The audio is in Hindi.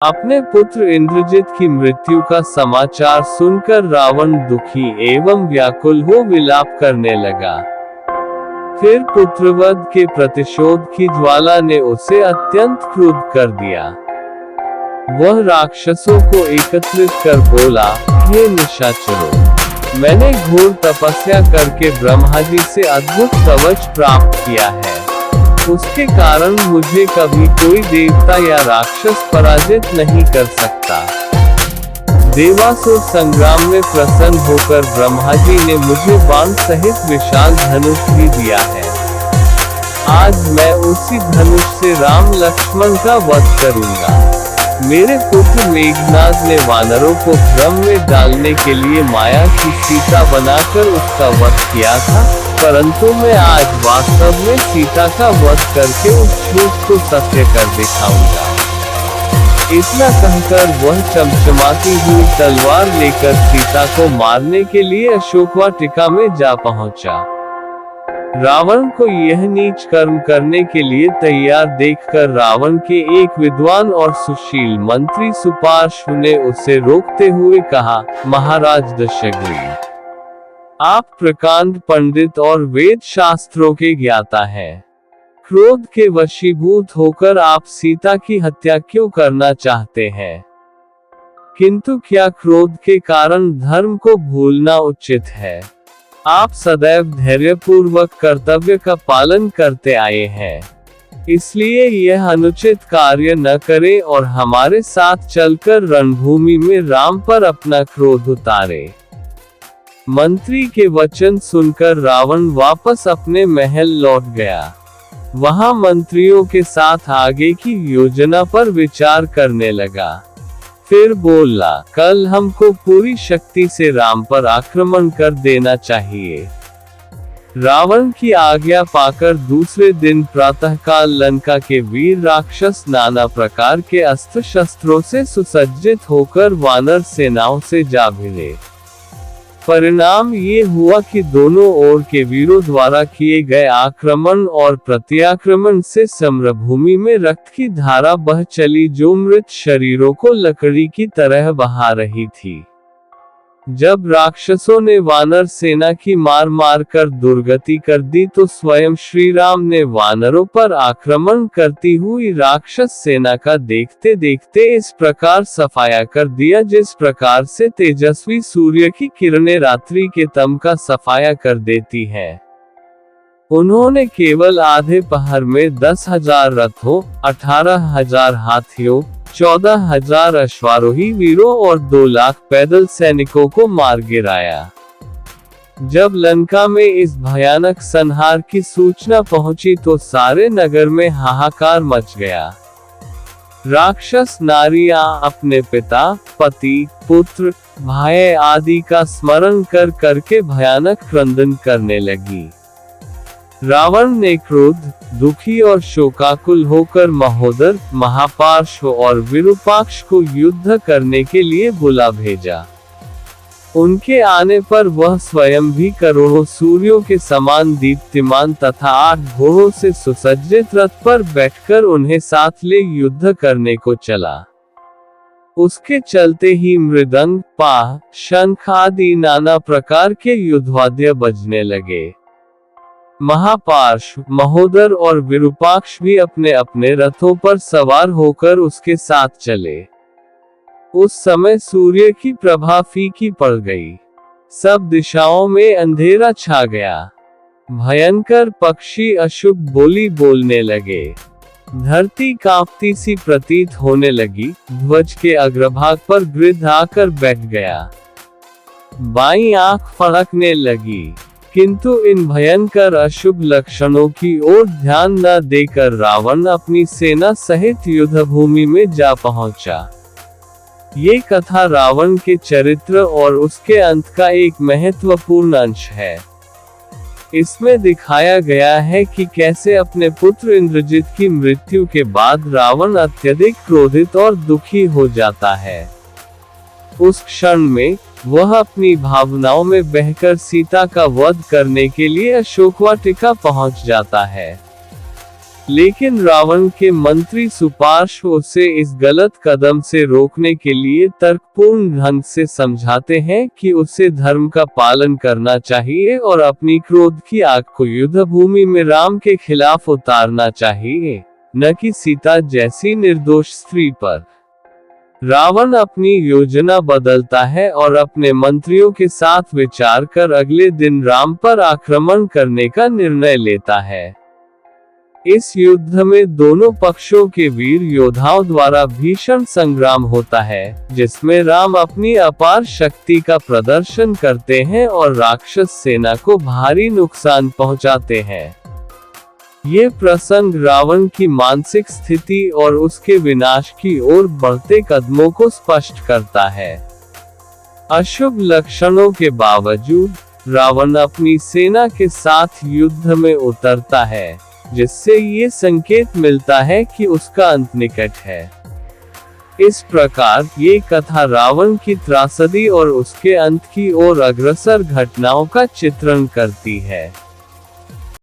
अपने पुत्र इंद्रजित की मृत्यु का समाचार सुनकर रावण दुखी एवं व्याकुल हो विलाप करने लगा। फिर पुत्रवध के प्रतिशोध की ज्वाला ने उसे अत्यंत क्रुद्ध कर दिया। वह राक्षसों को एकत्रित कर बोला, हे निशाचरों, मैंने घोर तपस्या करके ब्रह्मा जी से अद्भुत कवच प्राप्त किया है। उसके कारण मुझे कभी कोई देवता या राक्षस पराजित नहीं कर सकता। देवासुर संग्राम में प्रसन्न होकर ब्रह्मा जी ने मुझे बाण सहित विशाल धनुष भी दिया है। आज मैं उसी धनुष से राम लक्ष्मण का वध करूंगा। मेरे पुत्र मेघनाद ने वानरों को भ्रम में डालने के लिए माया की सीता बनाकर उसका वध किया था, परंतु मैं आज वास्तव में सीता का वध करके उस झूठ को सत्य कर दिखाऊंगा। इतना कहकर वह चमचमाती हुई तलवार लेकर सीता को मारने के लिए अशोकवाटिका में जा पहुंचा। रावण को यह नीच कर्म करने के लिए तैयार देखकर रावण के एक विद्वान और सुशील मंत्री सुपार्श्व ने उसे रोकते हुए कहा, महाराज दशग्रीव, आप प्रकांड पंडित और वेद शास्त्रों के ज्ञाता हैं। क्रोध के वशीभूत होकर आप सीता की हत्या क्यों करना चाहते हैं? किंतु क्या क्रोध के कारण धर्म को भूलना उचित है? आप सदैव धैर्यपूर्वक कर्तव्य का पालन करते आए हैं, इसलिए यह अनुचित कार्य न करें और हमारे साथ चलकर रणभूमि में राम पर अपना क्रोध उतारे। मंत्री के वचन सुनकर रावण वापस अपने महल लौट गया। वहां मंत्रियों के साथ आगे की योजना पर विचार करने लगा। फिर बोला, कल हमको पूरी शक्ति से राम पर आक्रमण कर देना चाहिए। रावण की आज्ञा पाकर दूसरे दिन प्रातःकाल लंका के वीर राक्षस नाना प्रकार के अस्त्र शस्त्रों से सुसज्जित होकर वानर सेनाओं से जा भिड़े। परिणाम ये हुआ कि दोनों ओर के वीरों द्वारा किए गए आक्रमण और प्रत्याक्रमण से समरभूमि में रक्त की धारा बह चली, जो मृत शरीरों को लकड़ी की तरह बहा रही थी। जब राक्षसों ने वानर सेना की मार मार कर दुर्गति कर दी तो स्वयं श्री राम ने वानरों पर आक्रमण करती हुई राक्षस सेना का देखते देखते इस प्रकार सफाया कर दिया, जिस प्रकार से तेजस्वी सूर्य की किरणें रात्रि के तम का सफाया कर देती हैं। उन्होंने केवल आधे पहर में 10,000 रथों, 18,000 हाथियों, 14,000 अश्वारोही वीरों और 2 लाख पैदल सैनिकों को मार गिराया। जब लंका में इस भयानक संहार की सूचना पहुंची तो सारे नगर में हाहाकार मच गया। राक्षस नारियां अपने पिता, पति, पुत्र, भाई आदि का स्मरण कर करके भयानक क्रंदन करने लगी। रावण ने क्रोध, दुखी और शोकाकुल होकर महोदर, महापार्श्व और विरूपाक्ष को युद्ध करने के लिए बुला भेजा। उनके आने पर वह स्वयं भी करोड़ों सूर्यों के समान दीप्तिमान तथा 8 घोड़ों से सुसज्जित रथ पर बैठकर उन्हें साथ ले युद्ध करने को चला। उसके चलते ही मृदंग, पाह, शंख आदि नाना प्रकार के युद्धवाद्य बजने लगे। महापार्श्व, महोदर और विरूपाक्ष भी अपने अपने रथों पर सवार होकर उसके साथ चले। उस समय सूर्य की प्रभा फीकी पड़ गई। सब दिशाओं में अंधेरा छा गया। भयंकर पक्षी अशुभ बोली बोलने लगे। धरती कांपती सी प्रतीत होने लगी। ध्वज के अग्रभाग पर गिद्ध आकर बैठ गया। बाईं आंख फड़कने लगी। किंतु इन भयंकर अशुभ लक्षणों की ओर ध्यान न देकर रावण अपनी सेना सहित युद्धभूमि में जा पहुंचा। ये कथा रावण के चरित्र और उसके अंत का एक महत्वपूर्ण अंश है। इसमें दिखाया गया है कि कैसे अपने पुत्र इंद्रजित की मृत्यु के बाद रावण अत्यधिक क्रोधित और दुखी हो जाता है। उस क्षण में वह अपनी भावनाओं में बहकर सीता का वध करने के लिए अशोकवाटिका पहुंच जाता है। लेकिन रावण के मंत्री सुपार्श्व उसे इस गलत कदम से रोकने के लिए तर्कपूर्ण ढंग से समझाते हैं कि उसे धर्म का पालन करना चाहिए और अपनी क्रोध की आग को युद्ध भूमि में राम के खिलाफ उतारना चाहिए, न कि सीता जैसी निर्दोष स्त्री पर। रावण अपनी योजना बदलता है और अपने मंत्रियों के साथ विचार कर अगले दिन राम पर आक्रमण करने का निर्णय लेता है। इस युद्ध में दोनों पक्षों के वीर योद्धाओं द्वारा भीषण संग्राम होता है, जिसमें राम अपनी अपार शक्ति का प्रदर्शन करते हैं और राक्षस सेना को भारी नुकसान पहुंचाते हैं। ये प्रसंग रावण की मानसिक स्थिति और उसके विनाश की ओर बढ़ते कदमों को स्पष्ट करता है। अशुभ लक्षणों के बावजूद रावण अपनी सेना के साथ युद्ध में उतरता है, जिससे ये संकेत मिलता है कि उसका अंत निकट है। इस प्रकार ये कथा रावण की त्रासदी और उसके अंत की ओर अग्रसर घटनाओं का चित्रण करती है।